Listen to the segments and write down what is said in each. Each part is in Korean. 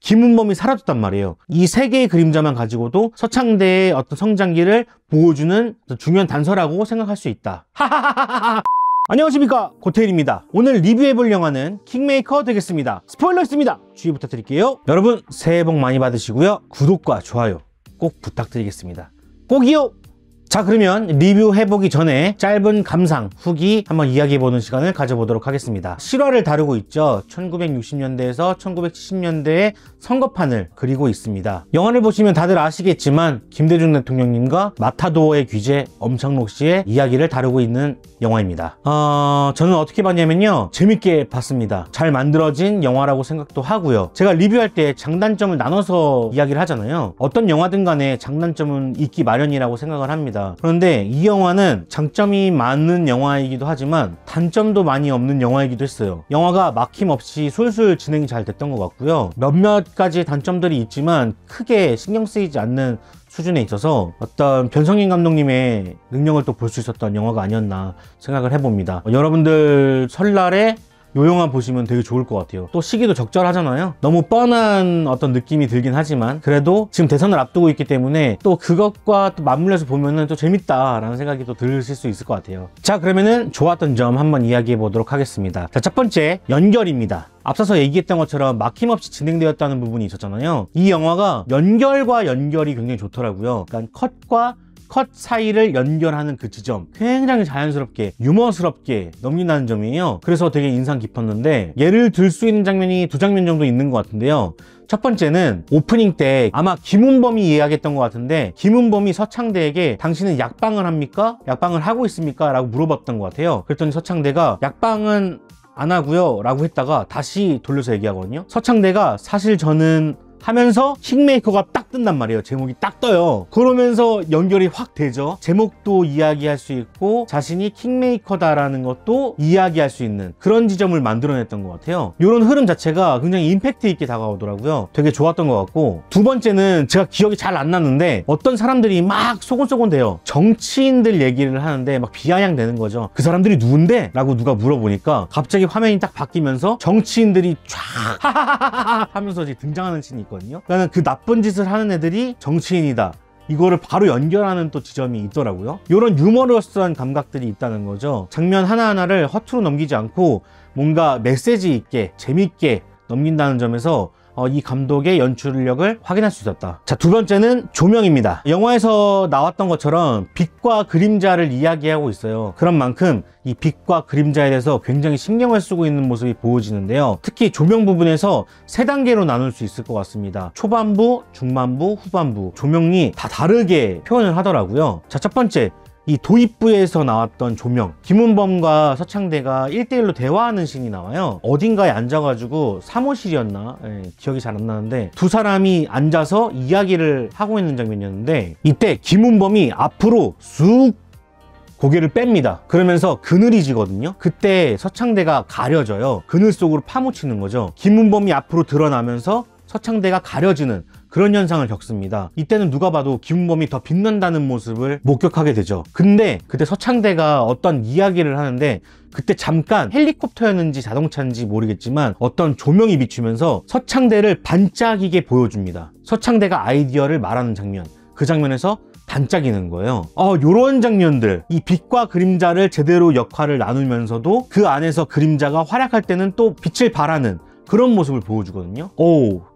김은범이 사라졌단 말이에요. 이 세 개의 그림자만 가지고도 서창대의 어떤 성장기를 보여주는 중요한 단서라고 생각할 수 있다. 안녕하십니까, 고태일입니다. 오늘 리뷰해볼 영화는 킹메이커 되겠습니다. 스포일러 있습니다. 주의 부탁드릴게요. 여러분 새해 복 많이 받으시고요. 구독과 좋아요 꼭 부탁드리겠습니다. 꼭이요. 자, 그러면 리뷰해보기 전에 짧은 감상, 후기 한번 이야기해보는 시간을 가져보도록 하겠습니다. 실화를 다루고 있죠. 1960년대에서 1970년대의 선거판을 그리고 있습니다. 영화를 보시면 다들 아시겠지만 김대중 대통령님과 마타도어의 귀재 엄창록 씨의 이야기를 다루고 있는 영화입니다. 저는 어떻게 봤냐면요, 재밌게 봤습니다. 잘 만들어진 영화라고 생각도 하고요. 제가 리뷰할 때 장단점을 나눠서 이야기를 하잖아요. 어떤 영화든 간에 장단점은 있기 마련이라고 생각을 합니다. 그런데 이 영화는 장점이 많은 영화이기도 하지만 단점도 많이 없는 영화이기도 했어요. 영화가 막힘없이 술술 진행이 잘 됐던 것 같고요. 몇몇 가지 단점들이 있지만 크게 신경 쓰이지 않는 수준에 있어서 어떤 변성인 감독님의 능력을 또 볼 수 있었던 영화가 아니었나 생각을 해봅니다. 여러분들 설날에 요 영화 보시면 되게 좋을 것 같아요. 또 시기도 적절하잖아요. 너무 뻔한 어떤 느낌이 들긴 하지만 그래도 지금 대선을 앞두고 있기 때문에 또 그것과 또 맞물려서 보면은 또 재밌다라는 생각이 또 드실 수 있을 것 같아요. 자, 그러면은 좋았던 점 한번 이야기해 보도록 하겠습니다. 자, 첫 번째, 연결입니다. 앞서서 얘기했던 것처럼 막힘없이 진행되었다는 부분이 있었잖아요. 이 영화가 연결과 연결이 굉장히 좋더라고요. 그러니까 컷 사이를 연결하는 그 지점, 굉장히 자연스럽게 유머스럽게 넘긴다는 점이에요. 그래서 되게 인상 깊었는데, 예를 들 수 있는 장면이 두 장면 정도 있는 것 같은데요. 첫 번째는 오프닝 때 아마 김은범이 이야기했던 것 같은데, 김은범이 서창대에게 당신은 약방을 합니까? 약방을 하고 있습니까? 라고 물어봤던 것 같아요. 그랬더니 서창대가 약방은 안 하고요 라고 했다가 다시 돌려서 얘기하거든요. 서창대가 사실 저는 하면서 킹메이커가 딱 뜬단 말이에요. 제목이 딱 떠요. 그러면서 연결이 확 되죠. 제목도 이야기할 수 있고 자신이 킹메이커다라는 것도 이야기할 수 있는 그런 지점을 만들어냈던 것 같아요. 이런 흐름 자체가 굉장히 임팩트 있게 다가오더라고요. 되게 좋았던 것 같고, 두 번째는 제가 기억이 잘 안 났는데 어떤 사람들이 막 소곤소곤 돼요. 정치인들 얘기를 하는데 막 비아냥되는 거죠. 그 사람들이 누군데? 라고 누가 물어보니까 갑자기 화면이 딱 바뀌면서 정치인들이 쫙 하면서 이제 등장하는 씬이 있거든요. 그러니까 그 나쁜 짓을 하는 애들이 정치인이다, 이거를 바로 연결하는 또 지점이 있더라고요. 이런 유머러스한 감각들이 있다는 거죠. 장면 하나하나를 허투루 넘기지 않고 뭔가 메시지 있게 재밌게 넘긴다는 점에서 이 감독의 연출력을 확인할 수 있었다. 자, 두 번째는 조명입니다. 영화에서 나왔던 것처럼 빛과 그림자를 이야기하고 있어요. 그런 만큼 이 빛과 그림자에 대해서 굉장히 신경을 쓰고 있는 모습이 보여지는데요. 특히 조명 부분에서 세 단계로 나눌 수 있을 것 같습니다. 초반부, 중반부, 후반부. 조명이 다 다르게 표현을 하더라고요. 자, 첫 번째, 이 도입부에서 나왔던 조명, 김은범과 서창대가 1대1로 대화하는 씬이 나와요. 어딘가에 앉아가지고 사무실이었나? 기억이 잘 안 나는데 두 사람이 앉아서 이야기를 하고 있는 장면이었는데, 이때 김은범이 앞으로 쑥 고개를 뺍니다. 그러면서 그늘이 지거든요. 그때 서창대가 가려져요. 그늘 속으로 파묻히는 거죠. 김은범이 앞으로 드러나면서 서창대가 가려지는 그런 현상을 겪습니다. 이때는 누가 봐도 김은범이 더 빛난다는 모습을 목격하게 되죠. 근데 그때 서창대가 어떤 이야기를 하는데, 그때 잠깐 헬리콥터였는지 자동차인지 모르겠지만 어떤 조명이 비추면서 서창대를 반짝이게 보여줍니다. 서창대가 아이디어를 말하는 장면, 그 장면에서 반짝이는 거예요. 요런 장면들, 이 빛과 그림자를 제대로 역할을 나누면서도 그 안에서 그림자가 활약할 때는 또 빛을 발하는 그런 모습을 보여주거든요.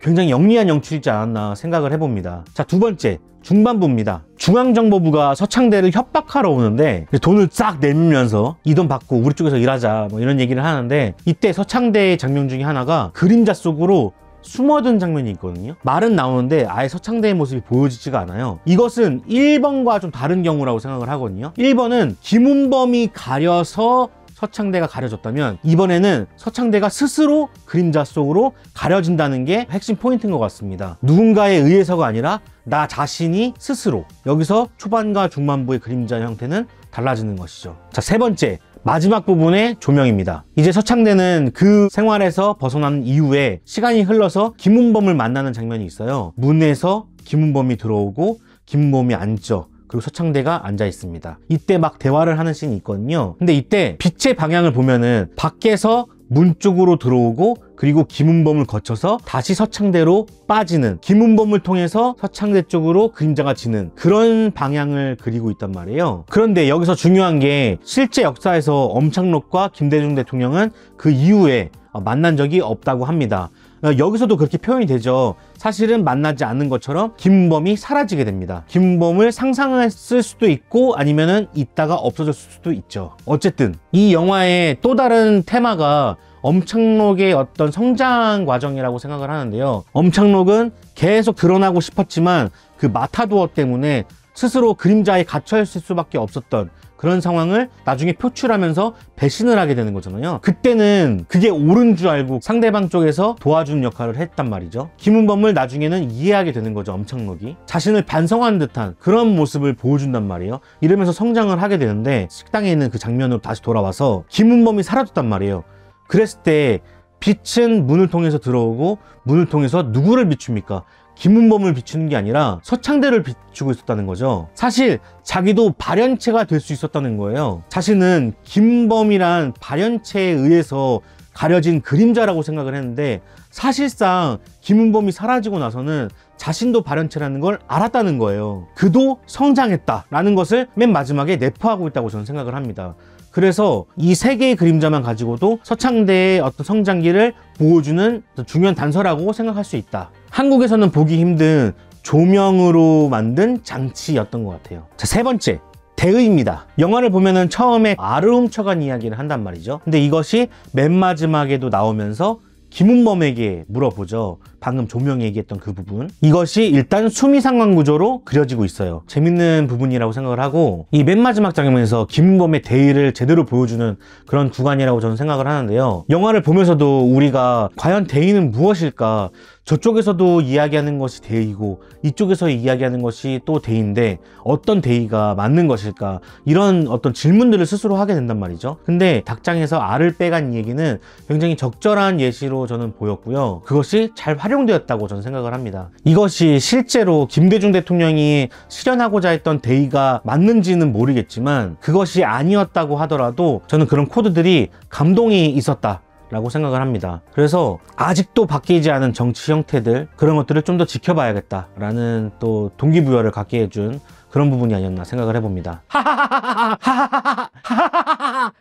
굉장히 영리한 연출이지 않았나 생각을 해봅니다. 자, 두 번째, 중반부입니다. 중앙정보부가 서창대를 협박하러 오는데 돈을 싹 내밀면서 이 돈 받고 우리 쪽에서 일하자 뭐 이런 얘기를 하는데, 이때 서창대의 장면 중에 하나가 그림자 속으로 숨어든 장면이 있거든요. 말은 나오는데 아예 서창대의 모습이 보여지지가 않아요. 이것은 1번과 좀 다른 경우라고 생각을 하거든요. 1번은 김은범이 가려서 서창대가 가려졌다면, 이번에는 서창대가 스스로 그림자 속으로 가려진다는 게 핵심 포인트인 것 같습니다. 누군가에 의해서가 아니라 나 자신이 스스로. 여기서 초반과 중반부의 그림자 형태는 달라지는 것이죠. 자, 세 번째, 마지막 부분의 조명입니다. 이제 서창대는 그 생활에서 벗어난 이후에 시간이 흘러서 김은범을 만나는 장면이 있어요. 문에서 김은범이 들어오고 김은범이 앉죠. 그리고 서창대가 앉아 있습니다. 이때 막 대화를 하는 씬이 있거든요. 근데 이때 빛의 방향을 보면은 밖에서 문 쪽으로 들어오고 그리고 김은범을 거쳐서 다시 서창대로 빠지는, 김은범을 통해서 서창대 쪽으로 그림자가 지는 그런 방향을 그리고 있단 말이에요. 그런데 여기서 중요한 게 실제 역사에서 엄창록과 김대중 대통령은 그 이후에 만난 적이 없다고 합니다. 여기서도 그렇게 표현이 되죠. 사실은 만나지 않는 것처럼 김은범이 사라지게 됩니다. 김은범을 상상했을 수도 있고 아니면은 있다가 없어졌을 수도 있죠. 어쨌든 이 영화의 또 다른 테마가 엄창록의 어떤 성장 과정이라고 생각을 하는데요. 엄창록은 계속 드러나고 싶었지만 그 마타도어 때문에 스스로 그림자에 갇혀있을 수밖에 없었던 그런 상황을 나중에 표출하면서 배신을 하게 되는 거잖아요. 그때는 그게 옳은 줄 알고 상대방 쪽에서 도와주는 역할을 했단 말이죠. 김은범을 나중에는 이해하게 되는 거죠. 엄창록이 자신을 반성하는 듯한 그런 모습을 보여준단 말이에요. 이러면서 성장을 하게 되는데 식당에 있는 그 장면으로 다시 돌아와서 김은범이 사라졌단 말이에요. 그랬을 때 빛은 문을 통해서 들어오고 문을 통해서 누구를 비춥니까? 김은범을 비추는 게 아니라 서창대를 비추고 있었다는 거죠. 사실 자기도 발연체가 될 수 있었다는 거예요. 자신은 김은범이란 발연체에 의해서 가려진 그림자라고 생각을 했는데 사실상 김은범이 사라지고 나서는 자신도 발연체라는 걸 알았다는 거예요. 그도 성장했다라는 것을 맨 마지막에 내포하고 있다고 저는 생각을 합니다. 그래서 이 세 개의 그림자만 가지고도 서창대의 어떤 성장기를 보여주는 중요한 단서라고 생각할 수 있다. 한국에서는 보기 힘든 조명으로 만든 장치였던 것 같아요. 자, 세 번째. 대의입니다. 영화를 보면은 처음에 알을 훔쳐간 이야기를 한단 말이죠. 근데 이것이 맨 마지막에도 나오면서 김은범에게 물어보죠. 방금 조명이 얘기했던 그 부분. 이것이 일단 수미상관 구조로 그려지고 있어요. 재밌는 부분이라고 생각을 하고 이 맨 마지막 장면에서 김은범의 대의를 제대로 보여주는 그런 구간이라고 저는 생각을 하는데요. 영화를 보면서도 우리가 과연 대의는 무엇일까? 저쪽에서도 이야기하는 것이 대의고 이쪽에서 이야기하는 것이 또 대의인데 어떤 대의가 맞는 것일까? 이런 어떤 질문들을 스스로 하게 된단 말이죠. 근데 닭장에서 알을 빼간 이 얘기는 굉장히 적절한 예시로 저는 보였고요. 그것이 잘 활용되었다고 저는 생각을 합니다. 이것이 실제로 김대중 대통령이 실현하고자 했던 대의가 맞는지는 모르겠지만 그것이 아니었다고 하더라도 저는 그런 코드들이 감동이 있었다 라고 생각을 합니다. 그래서 아직도 바뀌지 않은 정치 형태들 그런 것들을 좀 더 지켜봐야겠다 라는 또 동기부여를 갖게 해준 그런 부분이 아니었나 생각을 해봅니다.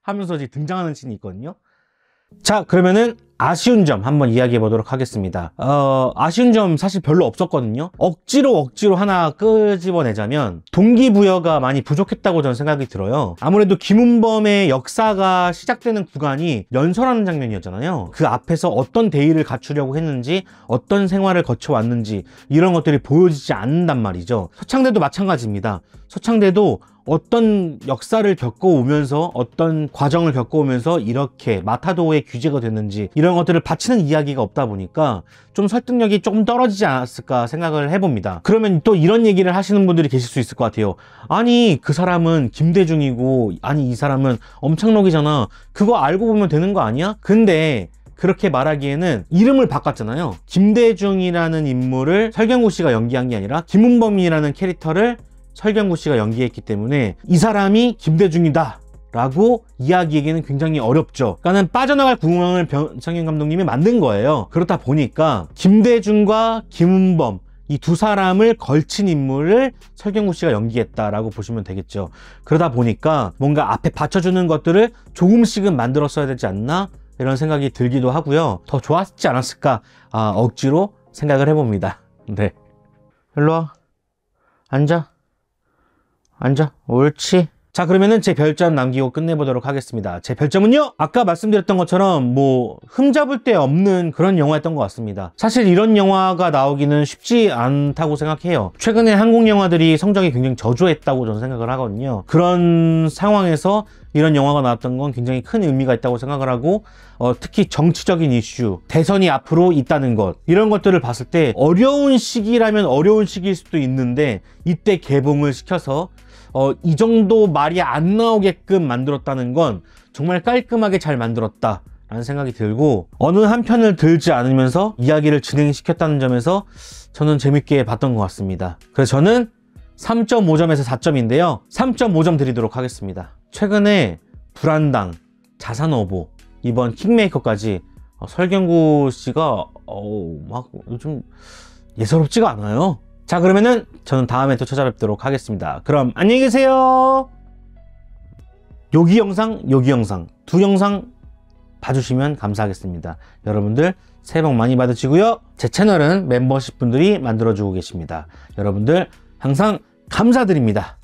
하면서 이제 등장하는 씬이 있거든요. 자, 그러면은 아쉬운 점 한번 이야기해 보도록 하겠습니다. 아쉬운 점 사실 별로 없었거든요. 억지로 하나 끄집어내자면 동기부여가 많이 부족했다고 저는 생각이 들어요. 아무래도 김은범의 역사가 시작되는 구간이 연설하는 장면이었잖아요. 그 앞에서 어떤 대의를 갖추려고 했는지 어떤 생활을 거쳐왔는지 이런 것들이 보여지지 않는단 말이죠. 서창대도 마찬가지입니다. 서창대도 어떤 역사를 겪어오면서 어떤 과정을 겪어오면서 이렇게 마타도어의 규제가 됐는지 이런 것들을 바치는 이야기가 없다 보니까 좀 설득력이 조금 떨어지지 않았을까 생각을 해봅니다. 그러면 또 이런 얘기를 하시는 분들이 계실 수 있을 것 같아요. 아니 그 사람은 김대중이고 아니 이 사람은 엄창록이잖아. 그거 알고 보면 되는 거 아니야? 근데 그렇게 말하기에는 이름을 바꿨잖아요. 김대중이라는 인물을 설경구 씨가 연기한 게 아니라 김은범이라는 캐릭터를 설경구 씨가 연기했기 때문에 이 사람이 김대중이다 라고 이야기하기는 굉장히 어렵죠. 그러니까 빠져나갈 구멍을 변창현 감독님이 만든 거예요. 그렇다 보니까 김대중과 김은범 이 두 사람을 걸친 인물을 설경구 씨가 연기했다라고 보시면 되겠죠. 그러다 보니까 뭔가 앞에 받쳐주는 것들을 조금씩은 만들었어야 되지 않나 이런 생각이 들기도 하고요. 더 좋았지 않았을까 억지로 생각을 해봅니다. 네, 일로 와. 앉아. 옳지. 자, 그러면은 제 별점 남기고 끝내보도록 하겠습니다. 제 별점은요, 아까 말씀드렸던 것처럼 흠잡을 데 없는 그런 영화였던 것 같습니다. 사실 이런 영화가 나오기는 쉽지 않다고 생각해요. 최근에 한국 영화들이 성적이 굉장히 저조했다고 저는 생각을 하거든요. 그런 상황에서 이런 영화가 나왔던 건 굉장히 큰 의미가 있다고 생각을 하고 특히 정치적인 이슈, 대선이 앞으로 있다는 것 이런 것들을 봤을 때 어려운 시기라면 어려운 시기일 수도 있는데 이때 개봉을 시켜서 이 정도 말이 안 나오게끔 만들었다는 건 정말 깔끔하게 잘 만들었다 라는 생각이 들고 어느 한 편을 들지 않으면서 이야기를 진행시켰다는 점에서 저는 재밌게 봤던 것 같습니다. 그래서 저는 3.5점에서 4점인데요 3.5점 드리도록 하겠습니다. 최근에 불안당, 자산어보 이번 킹메이커까지 설경구 씨가 막 요즘 예사롭지가 않아요. 자, 그러면은 저는 다음에 또 찾아뵙도록 하겠습니다. 그럼 안녕히 계세요. 여기 영상 두 영상 봐주시면 감사하겠습니다. 여러분들 새해 복 많이 받으시고요. 제 채널은 멤버십 분들이 만들어주고 계십니다. 여러분들 항상 감사드립니다.